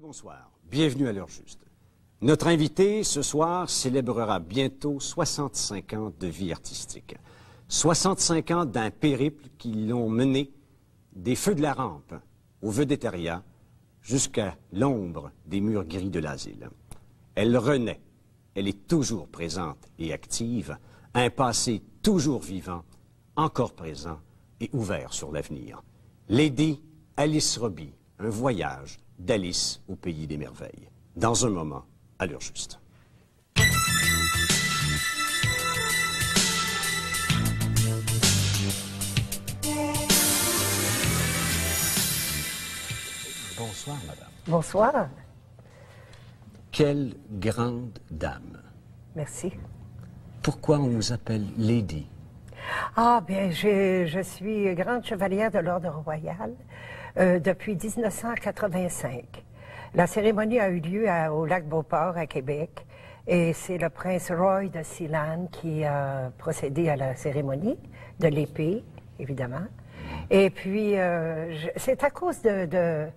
Bonsoir, bienvenue à l'heure juste. Notre invité ce soir célébrera bientôt 65 ans de vie artistique. 65 ans d'un périple qui l'ont mené des feux de la rampe au Vedétariat jusqu'à l'ombre des murs gris de l'asile. Elle renaît, elle est toujours présente et active, un passé toujours vivant, encore présent et ouvert sur l'avenir. Lady Alice Robbie, un voyage d'Alice au pays des merveilles. Dans un moment, à l'heure juste. Bonsoir, madame. Bonsoir. Quelle grande dame. Merci. Pourquoi on vous appelle Lady? Ah, bien, je suis grande chevalière de l'Ordre royal depuis 1985. La cérémonie a eu lieu au lac Beauport, à Québec, et c'est le prince Roy de Sealand qui a procédé à la cérémonie de l'épée, évidemment. Et puis, c'est à cause des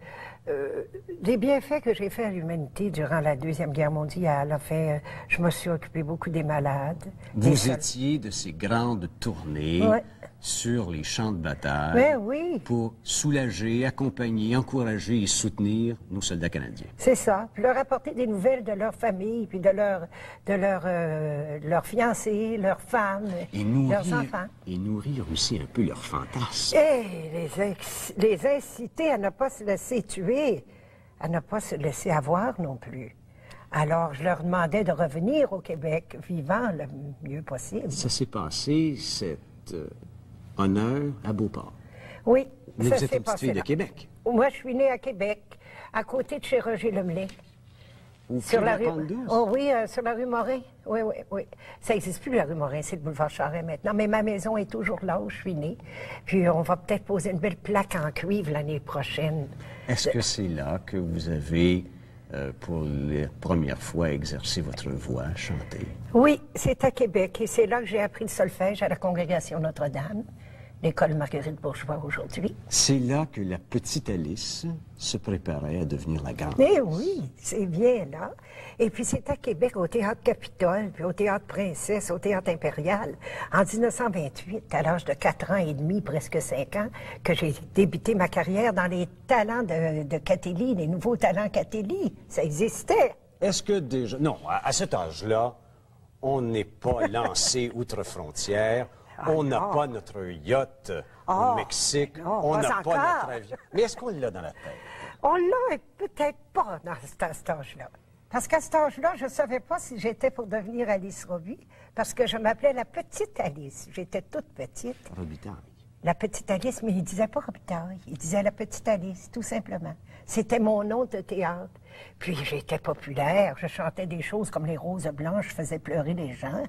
bienfaits que j'ai faits à l'humanité durant la Deuxième Guerre mondiale. Enfin, je me suis occupé beaucoup des malades. Vous étiez de ces grandes tournées sur les champs de bataille pour soulager, accompagner, encourager et soutenir nos soldats canadiens. C'est ça. Puis leur apporter des nouvelles de leur famille, puis de leurs fiancés, leurs femmes, leurs enfants. Et nourrir aussi un peu leurs fantasmes. Et les inciter à ne pas se laisser tuer, à ne pas se laisser avoir non plus. Alors, je leur demandais de revenir au Québec vivant le mieux possible. Ça s'est passé, cet honneur, à Beauport. Oui, mais ça vous êtes s'est une petite passé fille de là. Québec. Moi, je suis née à Québec, à côté de chez Roger Lemelin. Sur la rue... Oh, oui, sur la rue Morin. Oui, oui, oui. Ça n'existe plus, la rue Morin, c'est le boulevard Charest maintenant. Mais ma maison est toujours là où je suis née. Puis on va peut-être poser une belle plaque en cuivre l'année prochaine. Est-ce que c'est là que vous avez, pour la première fois, exercé votre voix, chanter? Oui, c'est à Québec. Et c'est là que j'ai appris le solfège à la Congrégation Notre-Dame, l'école Marguerite-Bourgeois aujourd'hui. C'est là que la petite Alice se préparait à devenir la grande. Eh oui, c'est bien là. Et puis c'est à Québec, au Théâtre Capitole, puis au Théâtre Princesse, au Théâtre Impérial, en 1928, à l'âge de 4 ans et demi, presque 5 ans, que j'ai débuté ma carrière dans les talents de Catélie, les nouveaux talents Catélie. Ça existait. Est-ce que déjà... Non, à cet âge-là, on n'est pas lancé outre-frontière. On n'a pas notre yacht au Mexique. On n'a pas notre avion. Mais est-ce qu'on l'a dans la tête? On l'a peut-être pas à cet âge-là. Parce qu'à cet âge-là, je ne savais pas si j'étais pour devenir Alice Robbie, parce que je m'appelais la petite Alice. J'étais toute petite. Robitaille. La petite Alice, mais il ne disait pas Robitaille. Il disait la petite Alice, tout simplement. C'était mon nom de théâtre. Puis j'étais populaire. Je chantais des choses comme les roses blanches, je faisais pleurer les gens.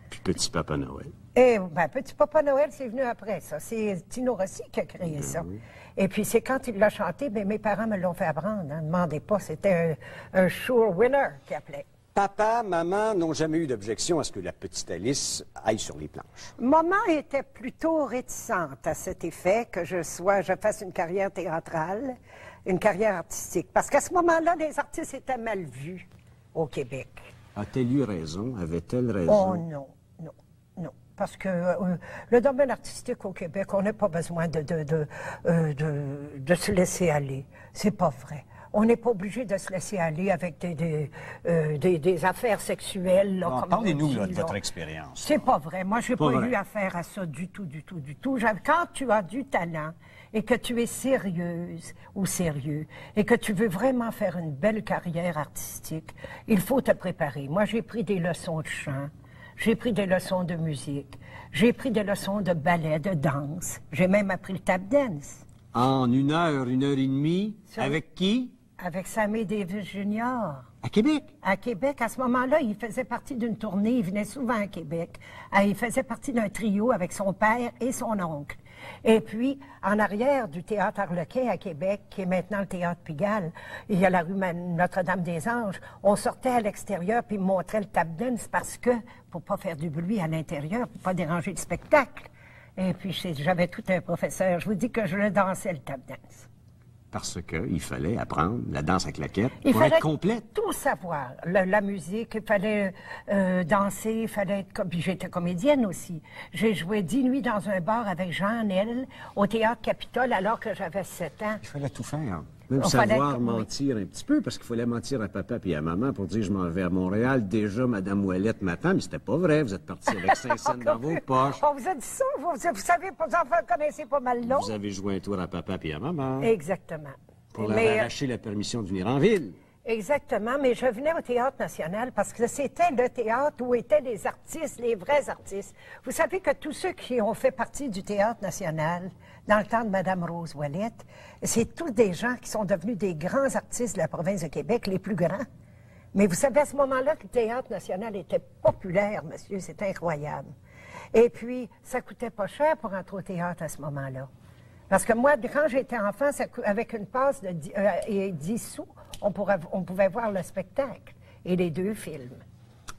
Puis Petit Papa Noël. Eh bien, Petit Papa Noël, c'est venu après, ça. C'est Tino Rossi qui a créé ça. Oui. Et puis, c'est quand il l'a chanté, bien, mes parents me l'ont fait apprendre. Ne demandez pas, c'était un sure winner qui appelait. Papa, maman n'ont jamais eu d'objection à ce que la petite Alice aille sur les planches. Maman était plutôt réticente à cet effet que je fasse une carrière théâtrale, une carrière artistique. Parce qu'à ce moment-là, les artistes étaient mal vus au Québec. A-t-elle eu raison? Avait-elle raison? Oh non. Parce que le domaine artistique au Québec, on n'a pas besoin de se laisser aller. C'est pas vrai. On n'est pas obligé de se laisser aller avec des affaires sexuelles. Parlez-nous de votre expérience. C'est pas vrai. Moi, je n'ai pas eu affaire à ça du tout. Quand tu as du talent et que tu es sérieuse ou sérieux et que tu veux vraiment faire une belle carrière artistique, il faut te préparer. Moi, j'ai pris des leçons de chant. J'ai pris des leçons de musique. J'ai pris des leçons de ballet, de danse. J'ai même appris le tap dance. En une heure et demie, avec qui? Avec Sammy Davis Jr. À Québec? À Québec. À ce moment-là, il faisait partie d'une tournée. Il venait souvent à Québec. Il faisait partie d'un trio avec son père et son oncle. Et puis, en arrière du théâtre Harlequin à Québec, qui est maintenant le théâtre Pigalle, il y a la rue Notre-Dame-des-Anges, on sortait à l'extérieur puis montrait le tap dance parce que, pour pas faire du bruit à l'intérieur, pour pas déranger le spectacle. Et puis, j'avais tout un professeur. Je vous dis que je le dansais, le tap dance. Parce qu'il fallait apprendre la danse à claquettes Il pour fallait être complète. tout savoir. La musique, il fallait danser, il fallait être... Puis j'étais comédienne aussi. J'ai joué 10 nuits dans un bar avec Jean Nel au Théâtre Capitole alors que j'avais 7 ans. Il fallait tout faire. Même On savoir fallait- mentir un petit peu, parce qu'il fallait mentir à papa et à maman pour dire « je m'en vais à Montréal, déjà Madame Ouellette m'attend », mais c'était pas vrai, vous êtes parti avec 5 cents dans vos poches. On vous a dit ça, vous savez, vos enfants connaissaient pas mal l'eau. Vous avez joué un tour à papa et à maman Exactement. pour leur Mais, arracher la permission de venir en ville. exactement, mais je venais au Théâtre National parce que c'était le théâtre où étaient les artistes, les vrais artistes. Vous savez que tous ceux qui ont fait partie du Théâtre National dans le temps de Mme Rose Ouellette, c'est tous des gens qui sont devenus des grands artistes de la province de Québec, les plus grands. Mais vous savez, à ce moment-là, que le Théâtre National était populaire, monsieur, c'est incroyable. Et puis, ça coûtait pas cher pour entrer au théâtre à ce moment-là. Parce que moi, quand j'étais enfant, avec une passe de 10 sous, on pouvait voir le spectacle et les 2 films.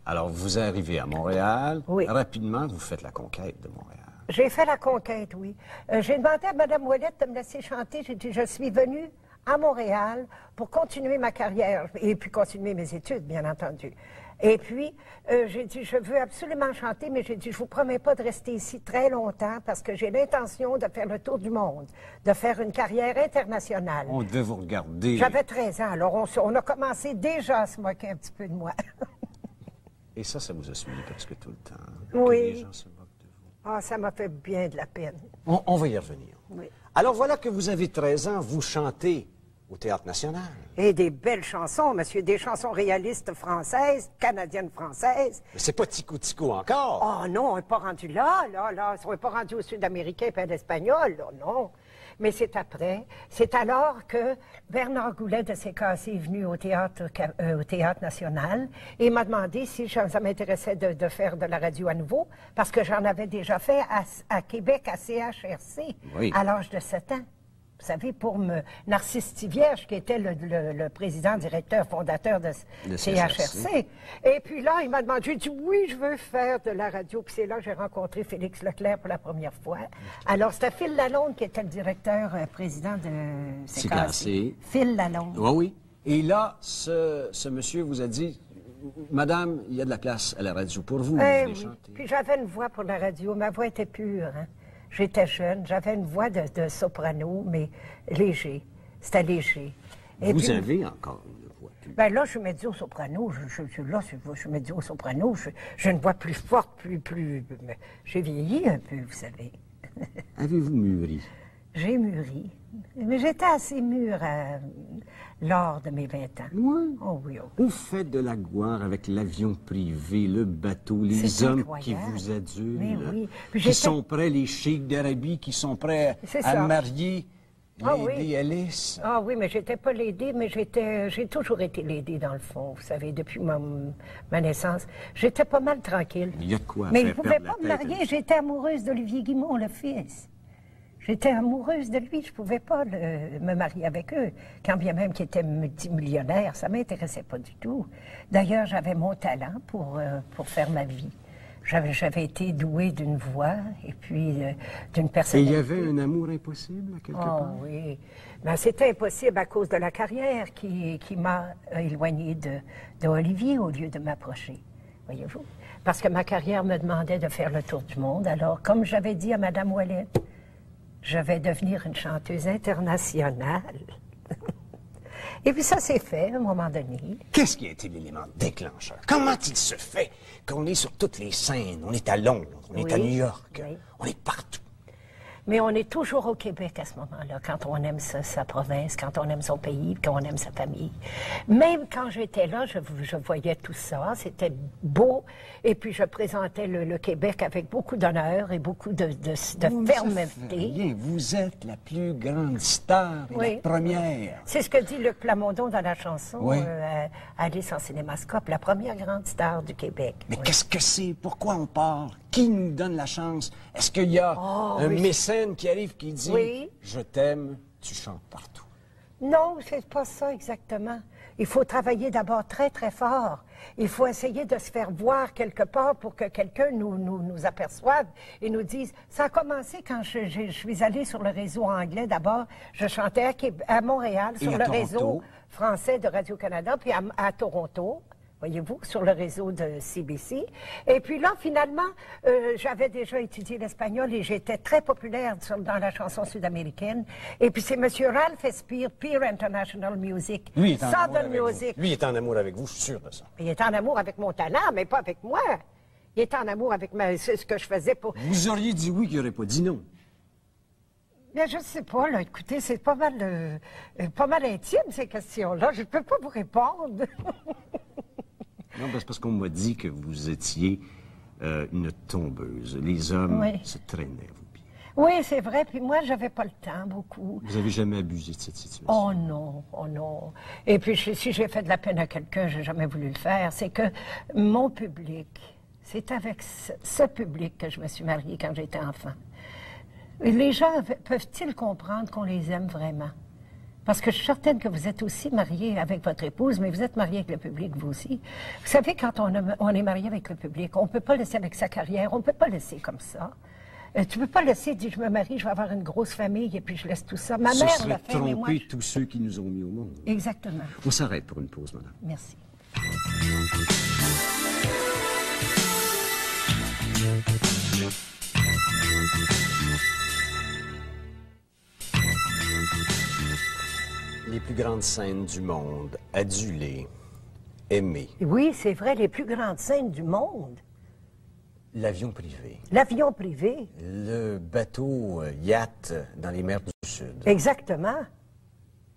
Alors, vous arrivez à Montréal. Oui. Rapidement, vous faites la conquête de Montréal. J'ai fait la conquête, oui. J'ai demandé à Mme Ouellette de me laisser chanter. J'ai dit, je suis venue à Montréal pour continuer ma carrière et puis continuer mes études, bien entendu. Et puis, j'ai dit, je veux absolument chanter, mais j'ai dit, je vous promets pas de rester ici très longtemps parce que j'ai l'intention de faire le tour du monde, de faire une carrière internationale. On devait vous regarder. J'avais 13 ans, alors on a commencé déjà à se moquer un petit peu de moi. Et ça vous a suivi presque tout le temps. Oui. Que les gens se moquent de vous. Ah, ça m'a fait bien de la peine. On va y revenir. Oui. Alors voilà que vous avez 13 ans, vous chantez au Théâtre National. Et des belles chansons, monsieur, des chansons réalistes françaises, canadiennes-françaises. Mais c'est pas tico-tico encore. Oh non, on n'est pas rendu là, on n'est pas rendu au sud-américain et à l'espagnol, là, non. Mais c'est après, c'est alors que Bernard Goulet de Sécassé est venu au théâtre national et m'a demandé si ça m'intéressait de faire de la radio à nouveau, parce que j'en avais déjà fait à Québec, à CHRC, Oui. à l'âge de 7 ans. Vous savez, pour Narcisse Tivierge, qui était le président, directeur, fondateur de CHRC. Et puis là, il m'a demandé, j'ai dit oui, je veux faire de la radio. Puis c'est là que j'ai rencontré Félix Leclerc pour la première fois. Alors, c'était Phil Lalonde qui était le directeur président de CHRC. Phil Lalonde. Oui, oui. Et là, ce monsieur vous a dit, Madame, il y a de la place à la radio pour vous. Vous voulez Oui. chanter. Puis j'avais une voix pour la radio. Ma voix était pure, hein. J'étais jeune, j'avais une voix de soprano, mais léger. C'était léger. Et Vous puis, avez encore une voix plus. ben là, je suis mezzo-soprano. Je suis mezzo-soprano. J'ai une voix plus forte, plus... J'ai vieilli un peu, vous savez. Avez-vous mûri? J'ai mûri. Mais j'étais assez mûre lors de mes 20 ans. Oui. Oh oui, oh. Vous faites de la gloire avec l'avion privé, le bateau, les C'est hommes incroyable. qui vous adulent, Mais oui. Puis qui j'étais- sont prêts, les cheiks d'Arabie, qui sont prêts C'est à ça. marier Ah Lady oui. Alice. Ah oui, mais j'étais pas Lady, mais j'ai toujours été Lady dans le fond, vous savez, depuis ma naissance. J'étais pas mal tranquille. Il y a de quoi Mais faire il pouvait perdre la pas me tête à marier, une j'étais amoureuse d'Olivier Guimond, le fils. J'étais amoureuse de lui, je pouvais pas me marier avec eux. Quand bien même qu'il était multimillionnaire, ça m'intéressait pas du tout. D'ailleurs, j'avais mon talent pour faire ma vie. J'avais été douée d'une voix et puis d'une Et il personnalité. y avait un amour impossible, à quelque Oh part? oui. Ben, c'était impossible à cause de la carrière qui m'a éloignée de Olivier au lieu de m'approcher. Voyez-vous? Parce que ma carrière me demandait de faire le tour du monde. Alors, comme j'avais dit à Mme Ouellette, je vais devenir une chanteuse internationale. Et puis ça s'est fait à un moment donné. Qu'est-ce qui a été l'élément déclencheur? Comment il se fait qu'on est sur toutes les scènes? On est à Londres, on est à Oui. New York, Oui. on est partout. Mais on est toujours au Québec à ce moment-là, quand on aime sa province, quand on aime son pays, quand on aime sa famille. Même quand j'étais là, je voyais tout ça, c'était beau. Et puis je présentais le Québec avec beaucoup d'honneur et beaucoup de Oh, mais ça fait fermeté. rien. Vous êtes la plus grande star, et Oui. la première. C'est ce que dit Luc Plamondon dans la chanson Oui. Alice en cinémascope, la première grande star du Québec. Mais Oui. qu'est-ce que c'est? Pourquoi on part? Qui nous donne la chance? Est-ce qu'il y a un oui. mécène qui arrive qui dit Oui. « Je t'aime, tu chantes partout ». Non, c'est pas ça exactement. Il faut travailler d'abord très, très fort. Il faut essayer de se faire voir quelque part pour que quelqu'un nous aperçoive et nous dise... Ça a commencé quand je suis allée sur le réseau anglais d'abord. Je chantais à Montréal, sur le réseau français de Radio-Canada, puis à Toronto. Voyez-vous, sur le réseau de CBC. Et puis là, finalement, j'avais déjà étudié l'espagnol et j'étais très populaire dans la chanson sud-américaine. Et puis c'est M. Ralph Espire, Peer International Music, Southern Music. Lui est en amour avec vous, je suis sûr de ça. Il est en amour avec mon talent, mais pas avec moi. Il est en amour avec ce que je faisais pour... Vous auriez dit oui, qu'il n'aurait pas dit non. Mais je ne sais pas, là. Écoutez, c'est pas mal intime, ces questions-là. Je ne peux pas vous répondre. Non, c'est parce qu'on m'a dit que vous étiez une tombeuse. Les hommes se traînaient à vos pieds. Oui, c'est vrai. Puis moi, j'avais pas le temps, beaucoup. Vous avez jamais abusé de cette situation? Oh non, oh non. Et puis, si j'ai fait de la peine à quelqu'un, j'ai jamais voulu le faire. C'est que mon public, c'est avec ce public que je me suis mariée quand j'étais enfant. Et les gens peuvent-ils comprendre qu'on les aime vraiment? Parce que je suis certaine que vous êtes aussi marié avec votre épouse, mais vous êtes marié avec le public, vous aussi. Vous savez, quand on est marié avec le public, on ne peut pas laisser avec sa carrière, on ne peut pas laisser comme ça. Tu ne peux pas laisser, dire, je me marie, je vais avoir une grosse famille, et puis je laisse tout ça. Ma mère l'a fait, mais moi... tromper tous ceux qui nous ont mis au monde. Exactement. On s'arrête pour une pause, madame. Merci. Les plus grandes scènes du monde, adulées, aimées. Oui, c'est vrai, les plus grandes scènes du monde. L'avion privé. L'avion privé. Le bateau yacht dans les mers du Sud. Exactement.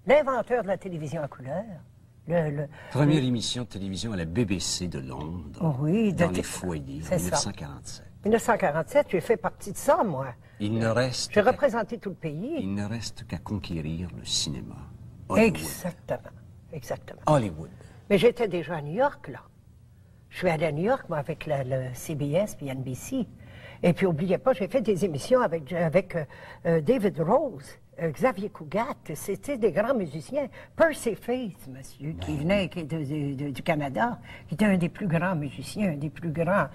L'inventeur de la télévision en couleur. Première émission de télévision à la BBC de Londres. Oh oui, dans les foyers, en 1947. 1947, j'ai fait partie de ça, moi. Il ne reste... J'ai représenté tout le pays. Il ne reste qu'à conquérir le cinéma. Hollywood. Exactement, exactement. Hollywood. Mais j'étais déjà à New York, là. Je suis allée à New York, moi, avec le CBS puis NBC. Et puis, n'oubliez pas, j'ai fait des émissions avec David Rose, Xavier Cugat. C'était des grands musiciens. Percy Faith, monsieur, qui venait du Canada, qui était un des plus grands musiciens, un des plus grands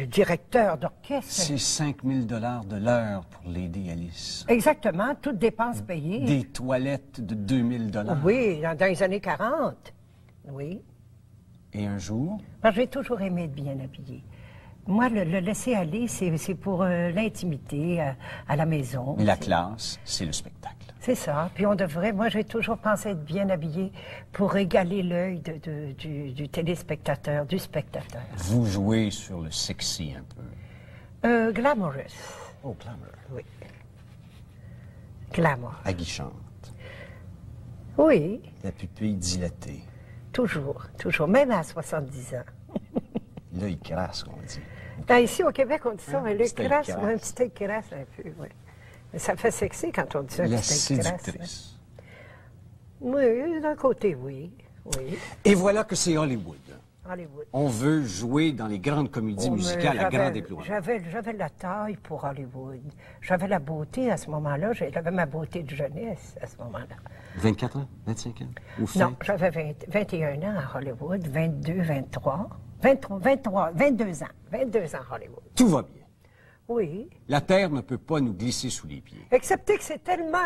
directeurs d'orchestre. C'est 5 000 $ de l'heure pour l'aider Alice. Exactement, toutes dépenses payées. Des toilettes de 2 000 $. Oui, dans les années 40. Oui. Et un jour? Moi, j'ai toujours aimé être bien habillée. Moi, le laisser aller, c'est pour l'intimité à la maison. Mais la classe, c'est le spectacle. C'est ça. Puis on devrait... Moi, j'ai toujours pensé être bien habillée pour égaler l'œil du téléspectateur, du spectateur. Vous jouez sur le sexy un peu. Glamorous. Oh, glamour. Oui. Glamour. Aguichante. Oui. La pupille dilatée. Toujours, toujours. Même à 70 ans. L'œil crasse, qu'on dit. Ben, ici, au Québec, on dit ça, un œil crasse, crasse. un petit œil crasse un peu, oui. Mais ça fait sexy quand on dit ça, un La petit œil crasse. séductrice. Oui, d'un côté, oui. Oui. Et voilà que c'est Hollywood. Hollywood. On veut jouer dans les grandes comédies musicales à grand déploiement. J'avais la taille pour Hollywood. J'avais la beauté à ce moment-là. J'avais ma beauté de jeunesse à ce moment-là. 24 ans? 25 ans? Ou fait? Non, j'avais 21 ans à Hollywood, 22, 23. 22 ans. 22 ans à Hollywood. Tout va bien. Oui. La terre ne peut pas nous glisser sous les pieds. Excepté que c'est tellement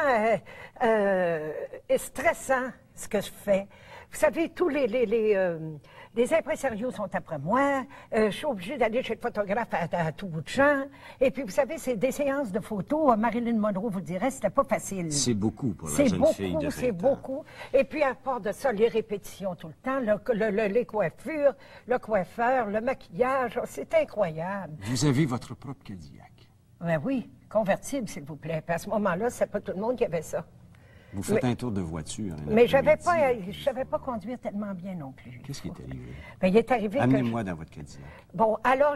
stressant ce que je fais. Vous savez, tous les impresarios sont après moi. Je suis obligée d'aller chez le photographe à tout bout de champ. Et puis, vous savez, c'est des séances de photos. Marilyn Monroe vous dirait, c'était pas facile. C'est beaucoup pour la jeune fille de 20 ans. C'est beaucoup. Et puis, à part de ça, les répétitions tout le temps, les coiffures, le coiffeur, le maquillage, c'est incroyable. Vous avez votre propre Cadillac. Ben oui, convertible, s'il vous plaît. Puis à ce moment-là, c'est pas tout le monde qui avait ça. Vous faites un tour de voiture. Mais je savais pas conduire tellement bien non plus. Qu'est-ce qui est arrivé? Ben, il est arrivé Amenez-moi dans votre Cadillac. Bon, alors,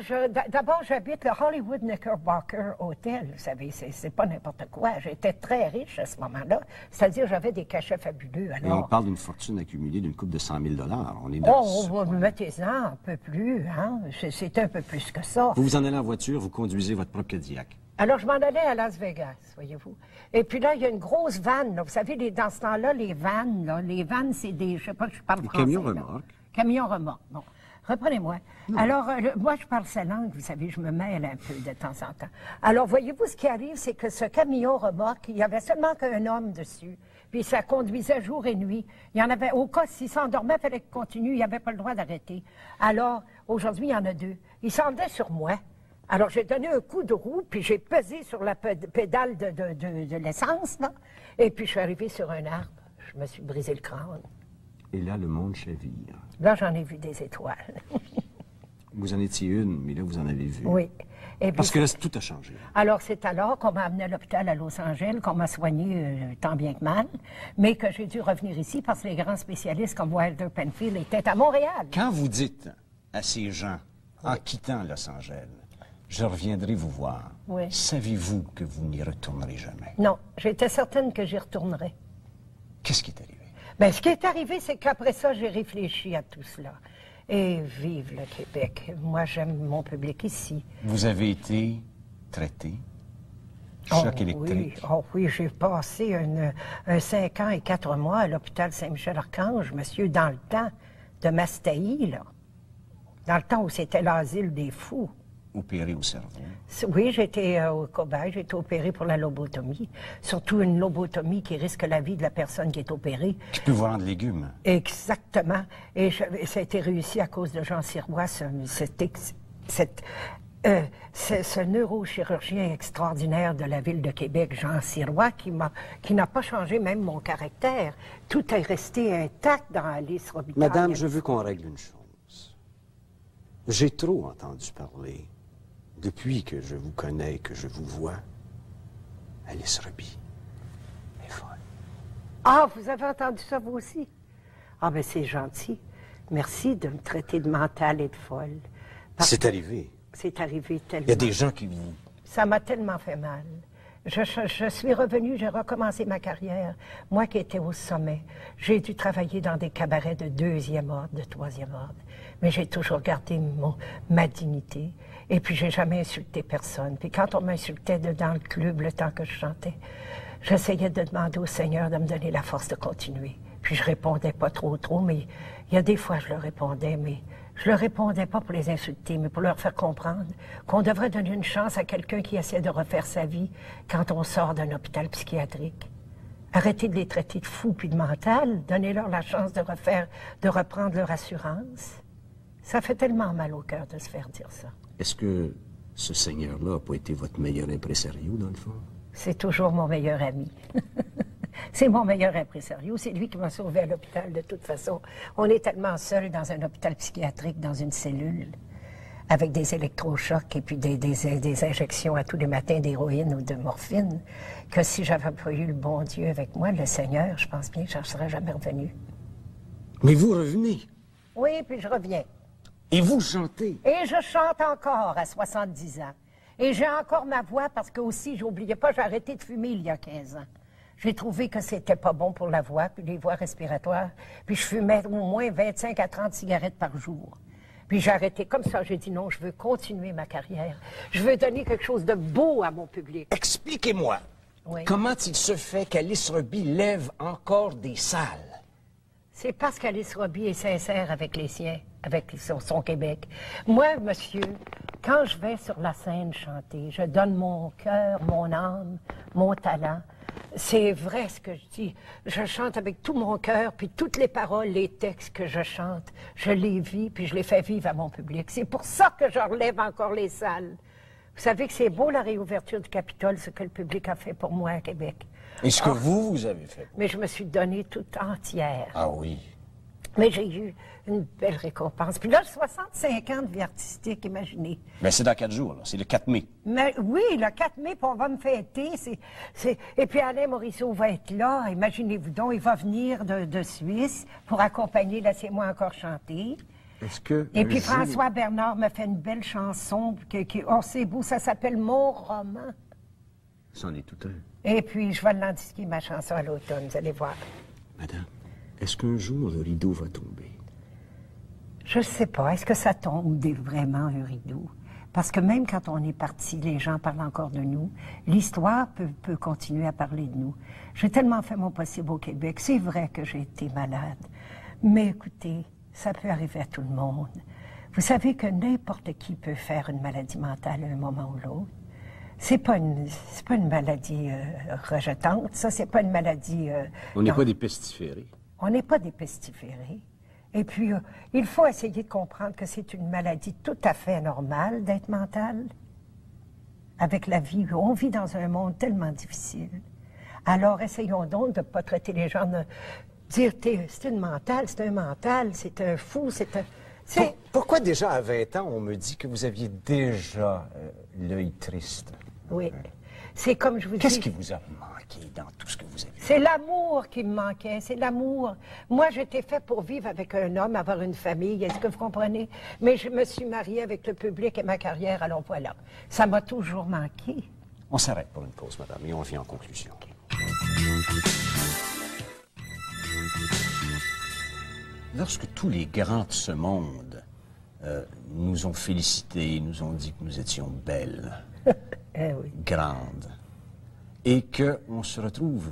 d'abord, j'habite le Hollywood Knickerbocker Hotel. Vous savez, c'est pas n'importe quoi. J'étais très riche à ce moment-là. C'est-à-dire, j'avais des cachets fabuleux. Alors... Et on parle d'une fortune accumulée d'une coupe de 100 000 $. On est dans mettez-en un peu plus, hein. C'est un peu plus que ça. Vous vous en allez en voiture, vous conduisez votre propre Cadillac. Alors, je m'en allais à Las Vegas, voyez-vous. Et puis là, il y a une grosse vanne, là. Vous savez, dans ce temps-là, les vannes, c'est des, je sais pas, je parle français. Camions remorques. Camions remorques, bon. Reprenez-moi. Alors, moi, je parle sa langue, vous savez, je me mêle un peu de temps en temps. Alors, voyez-vous, ce qui arrive, c'est que ce camion remorque, il y avait seulement qu'un homme dessus. Puis ça conduisait jour et nuit. Il y en avait, au cas, s'il s'endormait, il fallait qu'il continue, il n'y avait pas le droit d'arrêter. Alors, aujourd'hui, il y en a deux. Il s'en venait sur moi. Alors, j'ai donné un coup de roue, puis j'ai pesé sur la pédale de l'essence, là. Et puis, je suis arrivé sur un arbre. Je me suis brisé le crâne. Et là, le monde chavire. Là, j'en ai vu des étoiles. Vous en étiez une, mais là, vous en avez vu. Oui. Et puis, parce que là, tout a changé. Alors, c'est alors qu'on m'a amené à l'hôpital à Los Angeles, qu'on m'a soigné tant bien que mal, mais que j'ai dû revenir ici parce que les grands spécialistes comme Wilder Penfield étaient à Montréal. Quand vous dites à ces gens, en quittant Los Angeles, je reviendrai vous voir, oui. Savez-vous que vous n'y retournerez jamais? Non, j'étais certaine que j'y retournerais. Qu'est-ce qui est arrivé? Bien, ce qui est arrivé, c'est qu'après ça, j'ai réfléchi à tout cela. Et vive le Québec. Moi, j'aime mon public ici. Vous avez été traité? Choc électrique? Oui, oh, oui, j'ai passé un 5 ans et 4 mois à l'hôpital Saint-Michel-Archange, monsieur, dans le temps de Mastaï, là. Dans le temps où c'était l'asile des fous. Opéré au cerveau? Oui, j'étais au cobaye, j'ai été opéré pour la lobotomie. Surtout une lobotomie qui risque la vie de la personne qui est opérée. Qui peut vous rendre légumes. Exactement. Et ça a été réussi à cause de Jean Sirois, ce neurochirurgien extraordinaire de la ville de Québec, Jean Sirois, qui n'a pas changé même mon caractère. Tout est resté intact dans Alice Robitaille. Madame, je veux qu'on règle une chose. J'ai trop entendu parler, depuis que je vous connais, que je vous vois, Alice Roby est folle. Ah, vous avez entendu ça, vous aussi? Ah, ben c'est gentil. Merci de me traiter de mentale et de folle. C'est arrivé. C'est arrivé tellement. Il y a des gens qui vous... Ça m'a tellement fait mal. Je suis revenue, j'ai recommencé ma carrière. Moi qui étais au sommet, j'ai dû travailler dans des cabarets de 2e ordre, de 3e ordre. Mais j'ai toujours gardé ma dignité. Et puis, j'ai jamais insulté personne. Puis quand on m'insultait dans le club, le temps que je chantais, j'essayais de demander au Seigneur de me donner la force de continuer. Puis je répondais pas trop, mais il y a des fois je leur répondais, mais je leur répondais pas pour les insulter, mais pour leur faire comprendre qu'on devrait donner une chance à quelqu'un qui essaie de refaire sa vie quand on sort d'un hôpital psychiatrique. Arrêtez de les traiter de fous puis de mental, donnez-leur la chance de reprendre leur assurance. Ça fait tellement mal au cœur de se faire dire ça. Est-ce que ce seigneur-là n'a pas été votre meilleur impresario, dans le fond? C'est toujours mon meilleur ami. C'est mon meilleur impresario. C'est lui qui m'a sauvé à l'hôpital, de toute façon. On est tellement seuls dans un hôpital psychiatrique, dans une cellule, avec des électrochocs et puis des injections à tous les matins d'héroïne ou de morphine, que si j'avais pas eu le bon Dieu avec moi, le Seigneur, je pense bien que je ne serais jamais revenu. Mais vous revenez? Oui, puis je reviens. Et vous chantez? Et je chante encore à 70 ans. Et j'ai encore ma voix parce que aussi, j'oubliais pas, j'ai arrêté de fumer il y a 15 ans. J'ai trouvé que c'était pas bon pour la voix, puis les voies respiratoires. Puis je fumais au moins 25 à 30 cigarettes par jour. Puis j'ai arrêté comme ça. J'ai dit non, je veux continuer ma carrière. Je veux donner quelque chose de beau à mon public. Expliquez-moi, oui. Comment il se fait qu'Alice Roby lève encore des salles? C'est parce qu'Alice Roby est sincère avec les siens, avec son Québec. Moi, monsieur, quand je vais sur la scène chanter, je donne mon cœur, mon âme, mon talent. C'est vrai ce que je dis. Je chante avec tout mon cœur, puis toutes les paroles, les textes que je chante, je les vis, puis je les fais vivre à mon public. C'est pour ça que je relève encore les salles. Vous savez que c'est beau la réouverture du Capitole, ce que le public a fait pour moi à Québec. Et ce que vous avez fait? Mais je me suis donnée toute entière. Ah oui. Mais j'ai eu une belle récompense. Puis là, 65 ans de vie artistique, imaginez. Bien, c'est dans 4 jours, là. C'est le 4 mai. Mais oui, le 4 mai, puis on va me fêter. Et puis Alain Morisseau va être là. Imaginez-vous donc, il va venir de Suisse pour accompagner Laissez-moi encore chanter. Est-ce que... Et puis François Bernard me fait une belle chanson. Oh, c'est beau, ça s'appelle Mon roman. C'en est tout un. Et puis, je vais l'indiquer ma chanson à l'automne, vous allez voir. Madame, est-ce qu'un jour le rideau va tomber? Je sais pas. Est-ce que ça tombe vraiment un rideau? Parce que même quand on est parti, les gens parlent encore de nous. L'histoire peut continuer à parler de nous. J'ai tellement fait mon possible au Québec. C'est vrai que j'ai été malade. Mais écoutez, ça peut arriver à tout le monde. Vous savez que n'importe qui peut faire une maladie mentale à un moment ou l'autre. C'est pas une maladie rejetante, ça, c'est pas une maladie... On n'est pas des pestiférés. On n'est pas des pestiférés. Et puis, il faut essayer de comprendre que c'est une maladie tout à fait normale d'être mentale. Avec la vie, on vit dans un monde tellement difficile. Alors, essayons donc de ne pas traiter les gens de dire c'est une mentale, c'est un mental, c'est un fou, c'est un... Pourquoi déjà à 20 ans, on me dit que vous aviez déjà l'œil triste? Oui. C'est comme je vous dis... Qu'est-ce qui vous a manqué dans tout ce que vous avez fait? C'est l'amour qui me manquait, c'est l'amour. Moi, j'étais fait pour vivre avec un homme, avoir une famille, est-ce que vous comprenez? Mais je me suis mariée avec le public et ma carrière, alors voilà. Ça m'a toujours manqué. On s'arrête pour une pause, madame, et on vient en conclusion. Lorsque tous les grands de ce monde nous ont félicités, nous ont dit que nous étions belles, oui. grandes, et qu'on se retrouve,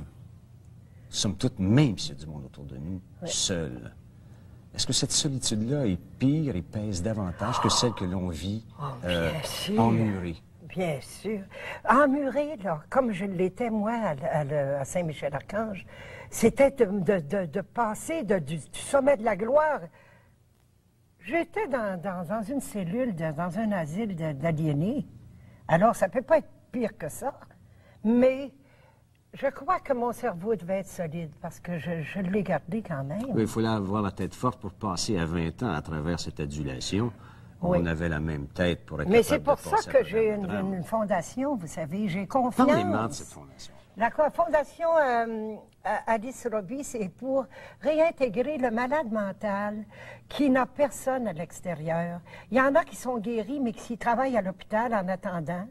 somme toute, même s'il y a du monde autour de nous, seuls, est-ce que cette solitude-là est pire et pèse davantage que celle que l'on vit emmurée? Bien sûr. Emmurée, là, comme je l'étais, moi, à Saint-Michel-Archange, c'était de passer du sommet de la gloire. J'étais dans une cellule, dans un asile d'aliénés. Alors, ça ne peut pas être pire que ça. Mais je crois que mon cerveau devait être solide parce que je l'ai gardé quand même. Oui, il fallait avoir la tête forte pour passer à 20 ans à travers cette adulation. Oui. On avait la même tête pour être Mais capable c'est pour de ça passer que à j'ai travers le drame. une fondation, vous savez, j'ai confiance. Parlez-moi de cette fondation. La fondation Alice Robbie, c'est pour réintégrer le malade mental qui n'a personne à l'extérieur. Il y en a qui sont guéris, mais qui travaillent à l'hôpital en attendant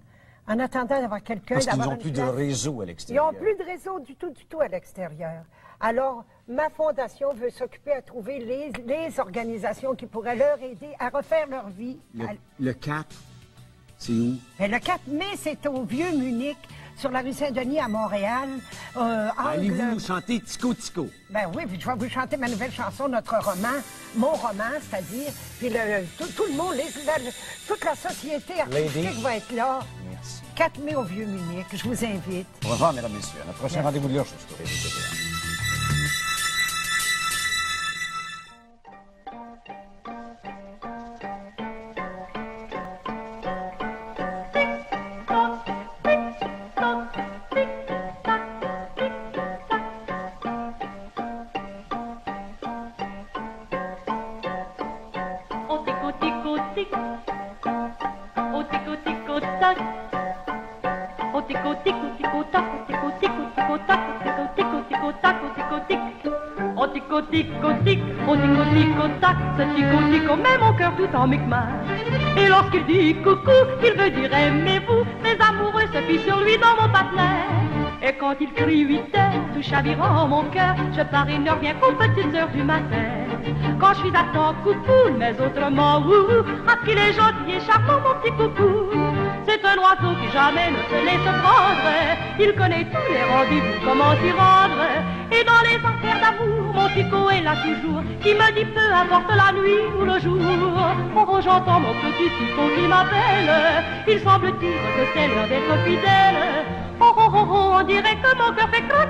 d'avoir quelqu'un... Parce qu'ils n'ont plus de réseau à l'extérieur. Ils n'ont plus de réseau du tout à l'extérieur. Alors, ma fondation veut s'occuper à trouver les organisations qui pourraient leur aider à refaire leur vie. Le 4, c'est où? Et le 4 mai, c'est au Vieux-Munich, sur la rue Saint-Denis à Montréal. Allez-vous nous chanter Tico Tico? Ben oui, puis je vais vous chanter ma nouvelle chanson, notre roman, mon roman, c'est-à-dire, puis tout le monde, toute la société artistique va être là. Merci. 4 mai au Vieux-Munich, je vous invite. Au revoir, mesdames, messieurs. À notre prochain rendez-vous de l'heure, je suis au Réseau TVA. Met mon cœur tout en micmac. Et lorsqu'il dit coucou, il veut dire aimez-vous. Mes amoureux se fient sur lui dans mon partenaire. Et quand il crie 8 heures, tout chavirant mon cœur, je pars et ne reviens qu'aux petites heures du matin. Quand je suis à temps coucou, mais autrement ouhou, ah qu'il est gentil et charmant mon petit coucou. C'est un oiseau qui jamais ne se laisse prendre. Il connaît tous les rendez-vous, comment s'y rendre. Et dans les affaires d'amour, mon Tico est là toujours, qui me dit peu importe la nuit ou le jour. Oh, j'entends mon petit Tico qui m'appelle. Il semble dire que c'est l'heure d'être fidèle. Oh, oh, oh, oh, on dirait que mon cœur fait croc.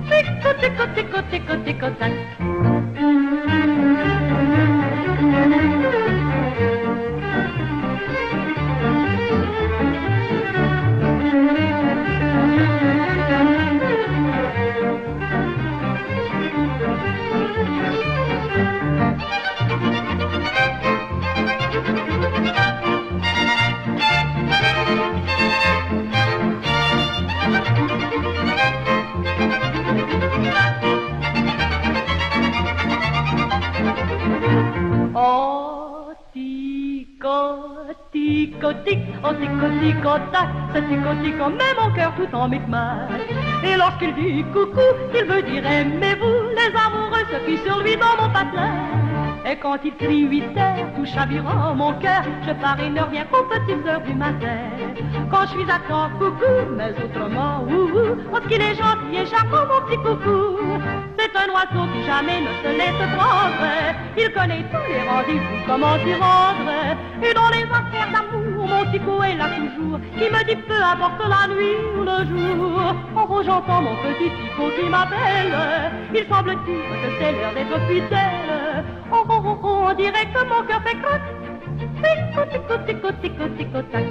Tico, tico, tico, tico, tico, tac. Oh tico tico tac, ce tico tico met mon cœur tout en micmac. Et lorsqu'il dit coucou, il veut dire aimez-vous. Les amoureux se fient sur lui dans mon patelin. Et quand il crie 8 heures, tout chavirant mon cœur, je pars et ne reviens qu'aux petites heures du matin. Quand je suis à temps, coucou, mais autrement, ouhou, parce qu'il est gentil et charmant, mon petit coucou. C'est un oiseau qui jamais ne se laisse prendre. Il connaît tous les rendez-vous, comment s'y rendre. Et dans les affaires d'amour, mon Tico est là toujours, qui me dit peu importe la nuit ou le jour. Oh, j'entends mon petit Tico qui m'appelle. Il semble dire que c'est l'heure d'être fidèle. Oh, oh, oh, oh, on dirait que mon cœur fait crotte. Tico, tico, tico, tico, tico, tac.